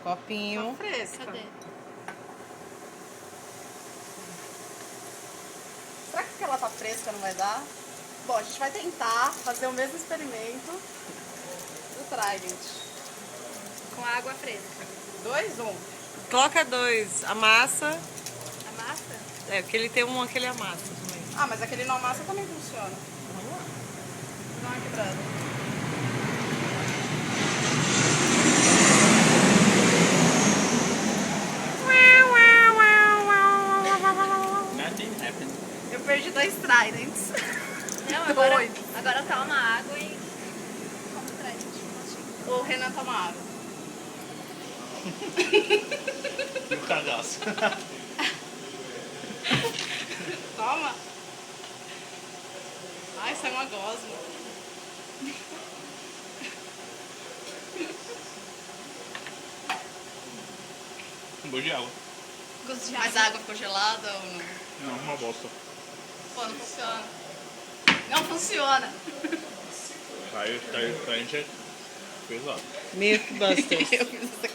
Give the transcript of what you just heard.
Copinho. Tá fresca. Cadê? Será que ela tá fresca não vai dar? Bom, a gente vai tentar fazer o mesmo experimento do Trident. Com água fresca. 2, 1. Coloca 2. Amassa. A massa? É, porque ele tem um que ele amassa também. Ah, mas aquele não amassa também funciona. Não é quebrado. Nothing happened. Eu perdi 2 Tridents. Não, agora toma água e come o Trident. O Renan toma água. E o cagaço. Toma. Ai, sai uma gosma. Um bom de água. Gosto de Mas a água ficou gelada ou não? Não, uma bosta. Pô, não funciona. Não funciona. Tá, a gente é pesado. Mythbusters. Eu fiz essa